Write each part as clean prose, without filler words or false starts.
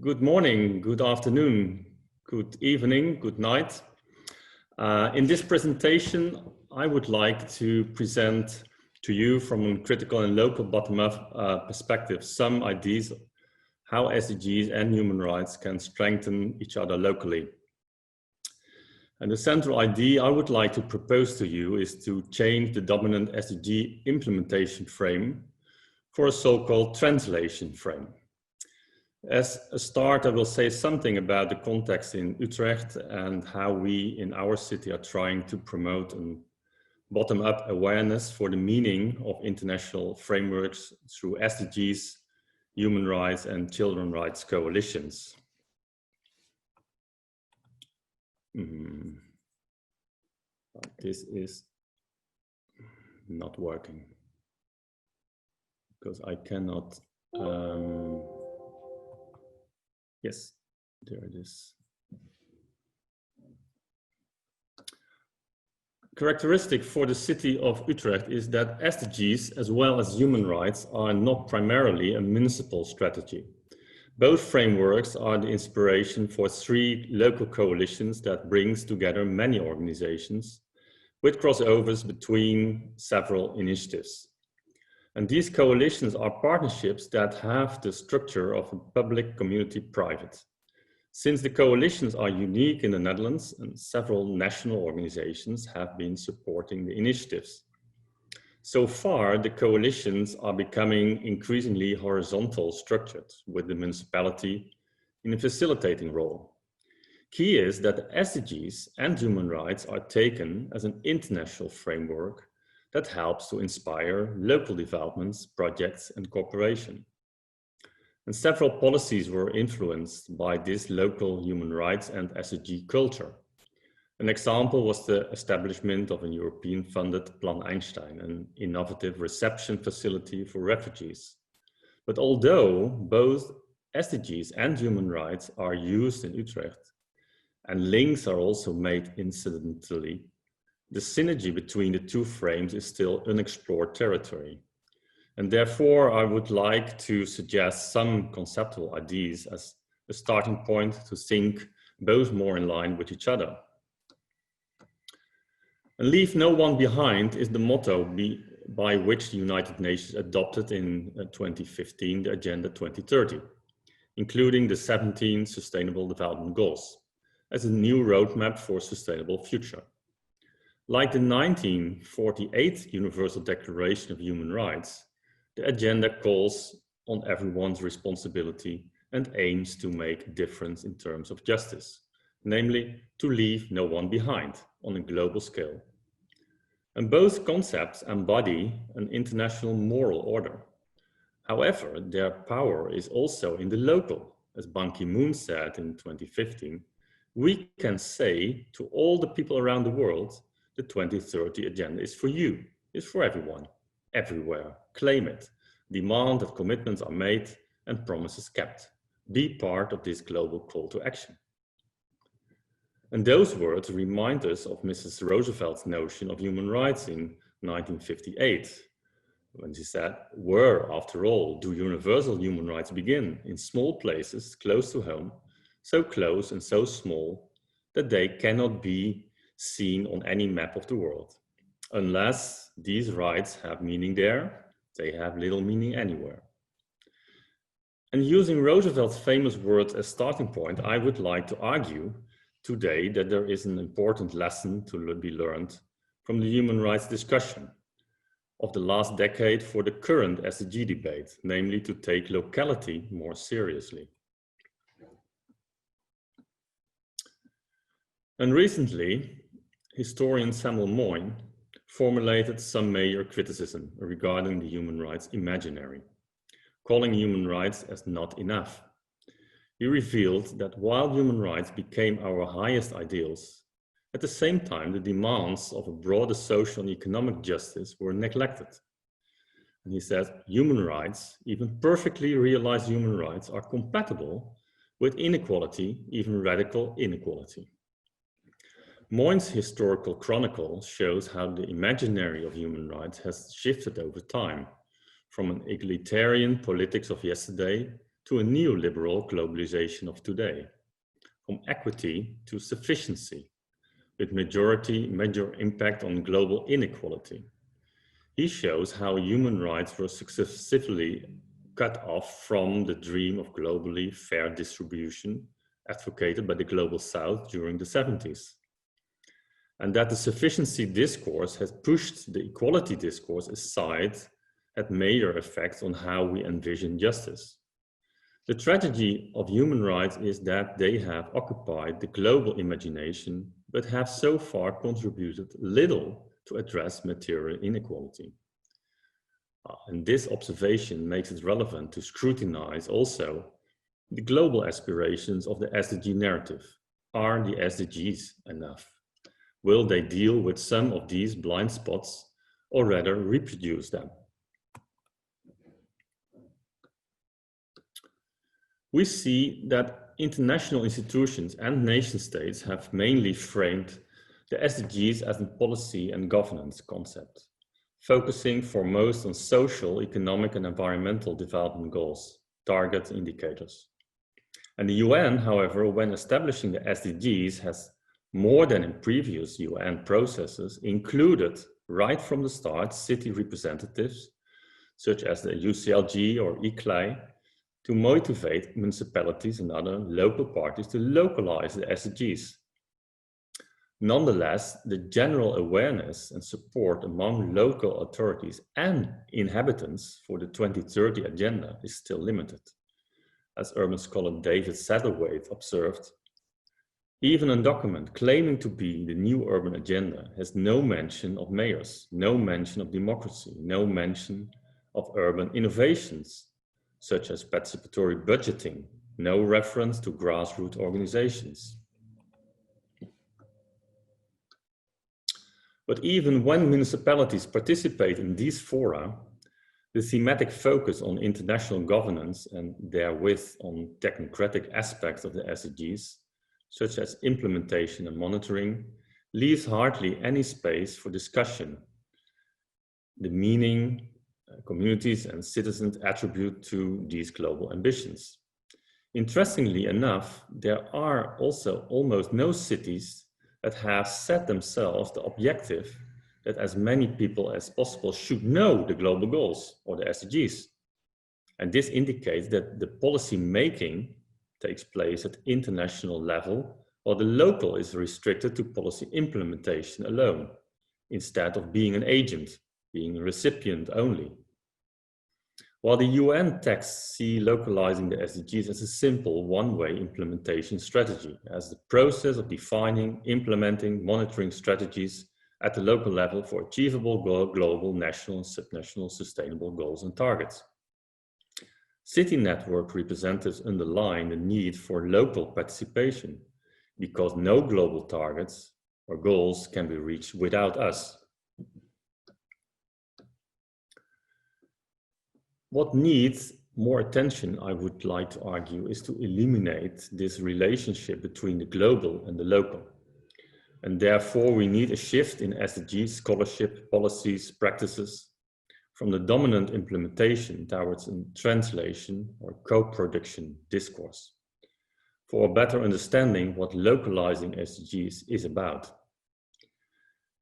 Good morning, good afternoon, good evening, good night. In this presentation, I would like to present to you from a critical and local bottom-up perspective some ideas how SDGs and human rights can strengthen each other locally. And the central idea I would like to propose to you is to change the dominant SDG implementation frame for a so-called translation frame. As a start, I will say something about the context in Utrecht and how we in our city are trying to promote a bottom-up awareness for the meaning of international frameworks through SDGs, human rights and children's rights coalitions. This is not working because I cannot. Yes, there it is. Characteristic for the city of Utrecht is that SDGs as well as human rights are not primarily a municipal strategy. Both frameworks are the inspiration for 3 local coalitions that brings together many organizations with crossovers between several initiatives. And these coalitions are partnerships that have the structure of a public community private. Since the coalitions are unique in the Netherlands and several national organizations have been supporting the initiatives. So far, the coalitions are becoming increasingly horizontal structured with the municipality in a facilitating role. Key is that the SDGs and human rights are taken as an international framework that helps to inspire local developments, projects and cooperation. And several policies were influenced by this local human rights and SDG culture. An example was the establishment of a European-funded Plan Einstein, an innovative reception facility for refugees. But although both SDGs and human rights are used in Utrecht, and links are also made incidentally, the synergy between the 2 frames is still unexplored territory. And therefore, I would like to suggest some conceptual ideas as a starting point to think both more in line with each other. And leave no one behind is the motto by which the United Nations adopted in 2015 the Agenda 2030, including the 17 Sustainable Development Goals, as a new roadmap for a sustainable future. Like the 1948 Universal Declaration of Human Rights, the agenda calls on everyone's responsibility and aims to make a difference in terms of justice, namely to leave no one behind on a global scale. And both concepts embody an international moral order. However, their power is also in the local. As Ban Ki-moon said in 2015, we can say to all the people around the world, the 2030 agenda is for you, is for everyone, everywhere. Claim it. Demand that commitments are made and promises kept. Be part of this global call to action. And those words remind us of Mrs. Roosevelt's notion of human rights in 1958, when she said, where, after all, do universal human rights begin? In small places, close to home, so close and so small that they cannot be seen on any map of the world. Unless these rights have meaning there, they have little meaning anywhere. And using Roosevelt's famous words as starting point, I would like to argue today that there is an important lesson to be learned from the human rights discussion of the last decade for the current SDG debate, namely to take locality more seriously. And recently, historian Samuelmoin formulated some major criticism regarding the human rights imaginary, calling human rights as not enough. He revealed that while human rights became our highest ideals, at the same time the demands of a broader social and economic justice were neglected. And he said, human rights, even perfectly realized human rights, are compatible with inequality, even radical inequality. Moin's historical chronicle shows how the imaginary of human rights has shifted over time, from an egalitarian politics of yesterday to a neoliberal globalization of today, from equity to sufficiency, with major impact on global inequality. He shows how human rights were successively cut off from the dream of globally fair distribution advocated by the Global South during the 70s. And that the sufficiency discourse has pushed the equality discourse aside had major effects on how we envision justice. The tragedy of human rights is that they have occupied the global imagination, but have so far contributed little to address material inequality. And this observation makes it relevant to scrutinize also the global aspirations of the SDG narrative. Are the SDGs enough? Will they deal with some of these blind spots or rather reproduce them? We see that international institutions and nation states have mainly framed the SDGs as a policy and governance concept, focusing foremost on social, economic, and environmental development goals, target indicators. And the UN, however, when establishing the SDGs, has more than in previous UN processes included right from the start city representatives, such as the UCLG or ICLEI, to motivate municipalities and other local parties to localize the SDGs. Nonetheless, the general awareness and support among local authorities and inhabitants for the 2030 agenda is still limited. As urban scholar David Satterthwaite observed, even a document claiming to be the new urban agenda has no mention of mayors, no mention of democracy, no mention of urban innovations, such as participatory budgeting, no reference to grassroots organizations. But even when municipalities participate in these fora, the thematic focus on international governance and therewith on technocratic aspects of the SDGs, such as implementation and monitoring, leaves hardly any space for discussion. The meaning communities and citizens attribute to these global ambitions. Interestingly enough, there are also almost no cities that have set themselves the objective that as many people as possible should know the global goals or the SDGs. And this indicates that the policy making takes place at international level, while the local is restricted to policy implementation alone, instead of being an agent, being a recipient only. While the UN texts see localizing the SDGs as a simple one-way implementation strategy, as the process of defining, implementing, monitoring strategies at the local level for achievable global, national, and subnational sustainable goals and targets. City network representatives underline the need for local participation because no global targets or goals can be reached without us. What needs more attention, I would like to argue, is to eliminate this relationship between the global and the local. And therefore we need a shift in SDG scholarship, policies, practices from the dominant implementation towards a translation or co-production discourse for a better understanding what localizing SDGs is about.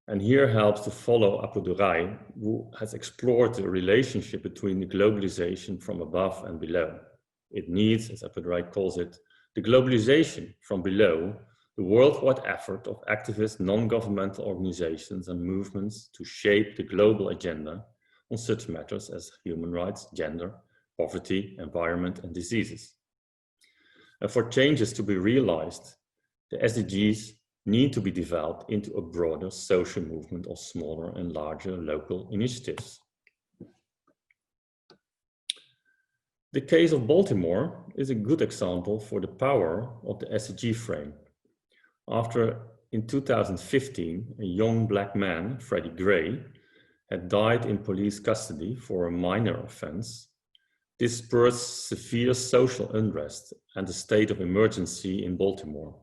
And here helps to follow Apu Durai, who has explored the relationship between the globalization from above and below. It needs, as Apu Durai calls it, the globalization from below, the worldwide effort of activist non-governmental organizations and movements to shape the global agenda on such matters as human rights, gender, poverty, environment, and diseases. And for changes to be realized, the SDGs need to be developed into a broader social movement of smaller and larger local initiatives. The case of Baltimore is a good example for the power of the SDG frame. After, in 2015, a young black man, Freddie Gray, had died in police custody for a minor offense, this spurred severe social unrest and a state of emergency in Baltimore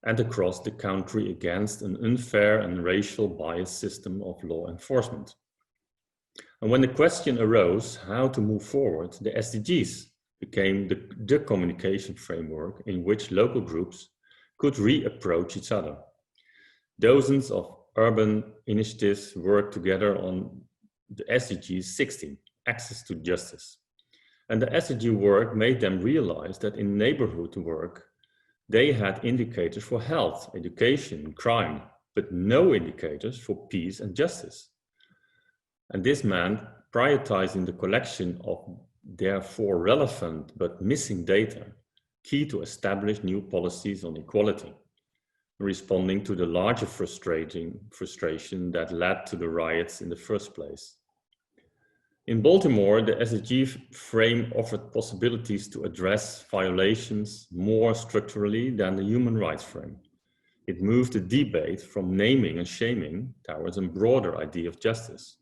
and across the country against an unfair and racial biased system of law enforcement. And when the question arose how to move forward, the SDGs became the communication framework in which local groups could reapproach each other. Dozens of urban initiatives worked together on the SDGs 16, access to justice. And the SDG work made them realize that in neighborhood work, they had indicators for health, education, crime, but no indicators for peace and justice. And this meant prioritizing the collection of therefore relevant but missing data, key to establish new policies on equality, responding to the larger frustration that led to the riots in the first place. In Baltimore, the SDG frame offered possibilities to address violations more structurally than the human rights frame. It moved the debate from naming and shaming towards a broader idea of justice,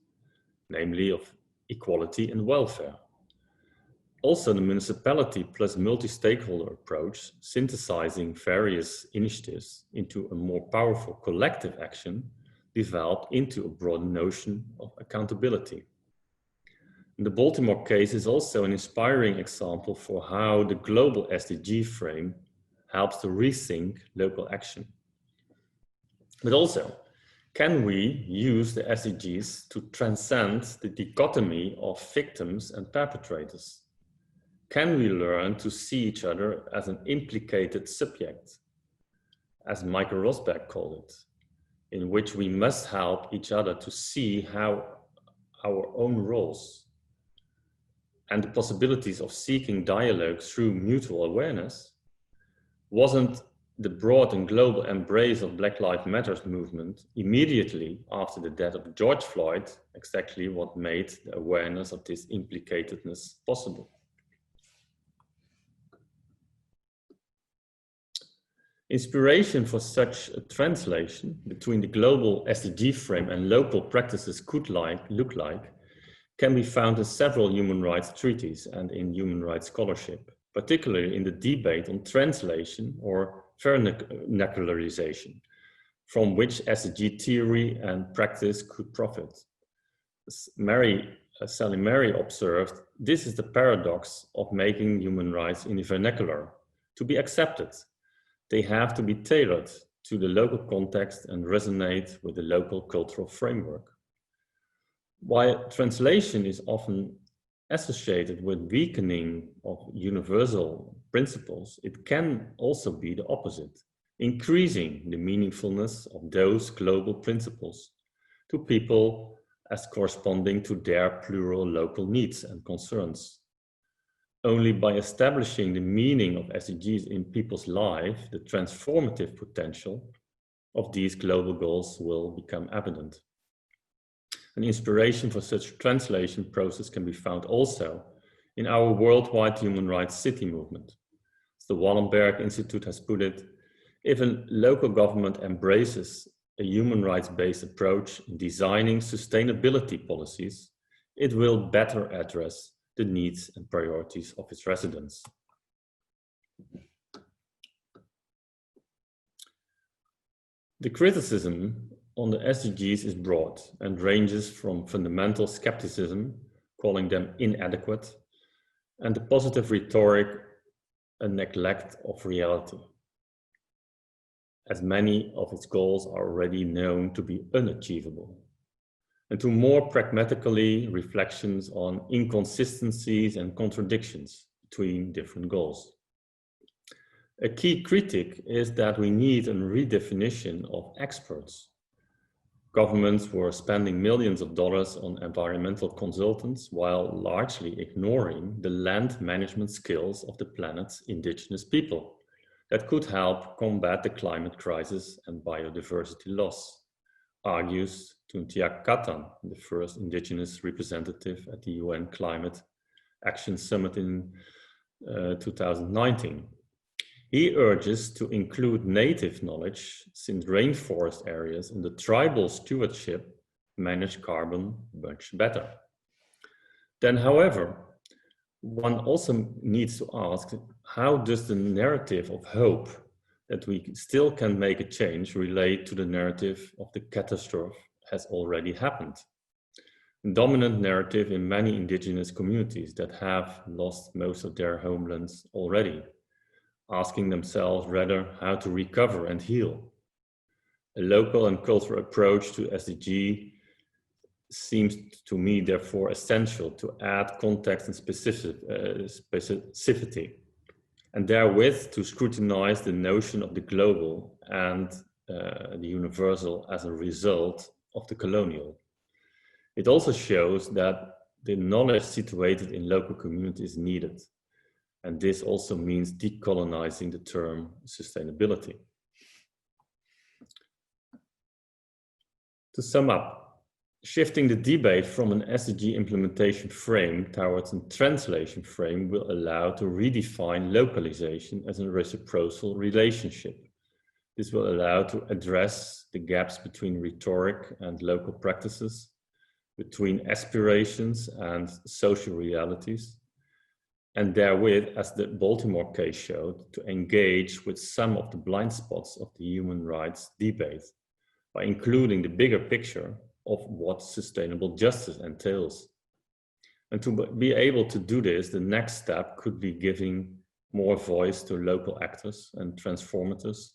namely of equality and welfare. Also, the municipality plus multi-stakeholder approach, synthesizing various initiatives into a more powerful collective action, developed into a broader notion of accountability. The Baltimore case is also an inspiring example for how the global SDG frame helps to rethink local action. But also, can we use the SDGs to transcend the dichotomy of victims and perpetrators? Can we learn to see each other as an implicated subject, as Michael Rosberg called it, in which we must help each other to see how our own roles and the possibilities of seeking dialogue through mutual awareness? Wasn't the broad and global embrace of Black Lives Matter movement immediately after the death of George Floyd exactly what made the awareness of this implicatedness possible? Inspiration for such a translation between the global SDG frame and local practices could look like can be found in several human rights treaties and in human rights scholarship, particularly in the debate on translation or vernacularization, from which SDG theory and practice could profit. Sally Mary observed, this is the paradox of making human rights in the vernacular. To be accepted, they have to be tailored to the local context and resonate with the local cultural framework. While translation is often associated with weakening of universal principles, it can also be the opposite, increasing the meaningfulness of those global principles to people as corresponding to their plural local needs and concerns. Only by establishing the meaning of SDGs in people's lives, the transformative potential of these global goals will become evident. An inspiration for such translation process can be found also in our worldwide human rights city movement. As the Wallenberg Institute has put it, if a local government embraces a human rights-based approach in designing sustainability policies, it will better address the needs and priorities of its residents. The criticism on the SDGs is broad and ranges from fundamental skepticism, calling them inadequate, and the positive rhetoric, a neglect of reality, as many of its goals are already known to be unachievable, and to more pragmatically reflections on inconsistencies and contradictions between different goals. A key critique is that we need a redefinition of experts. Governments were spending millions of dollars on environmental consultants while largely ignoring the land management skills of the planet's indigenous people that could help combat the climate crisis and biodiversity loss, argues Tuntiak Katan, the first indigenous representative at the UN Climate Action Summit in 2019. He urges to include native knowledge, since rainforest areas and the tribal stewardship manage carbon much better. Then, however, one also needs to ask, how does the narrative of hope that we still can make a change relate to the narrative of the catastrophe has already happened? dominant narrative in many indigenous communities that have lost most of their homelands already, asking themselves rather how to recover and heal. A local and cultural approach to SDG seems to me therefore essential to add context and specificity, and therewith to scrutinize the notion of the global and the universal as a result of the colonial. It also shows that the knowledge situated in local communities is needed, and this also means decolonizing the term sustainability. To sum up, shifting the debate from an SDG implementation frame towards a translation frame will allow to redefine localization as a reciprocal relationship. This will allow to address the gaps between rhetoric and local practices, between aspirations and social realities, and therewith, as the Baltimore case showed, to engage with some of the blind spots of the human rights debate by including the bigger picture of what sustainable justice entails. And to be able to do this, the next step could be giving more voice to local actors and transformators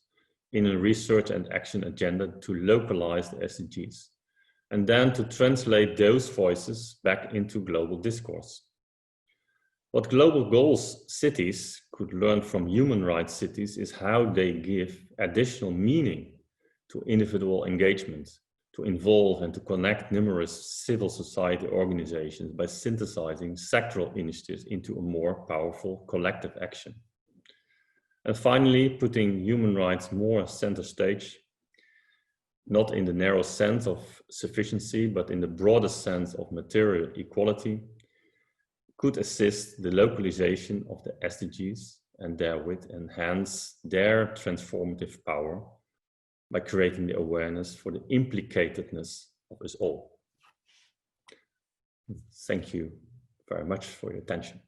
in a research and action agenda to localize the SDGs, and then to translate those voices back into global discourse. What global goals cities could learn from human rights cities is how they give additional meaning to individual engagement, to involve and to connect numerous civil society organizations by synthesizing sectoral initiatives into a more powerful collective action. And finally, putting human rights more center stage, not in the narrow sense of sufficiency, but in the broader sense of material equality, could assist the localization of the SDGs and therewith enhance their transformative power by creating the awareness for the implicatedness of us all. Thank you very much for your attention.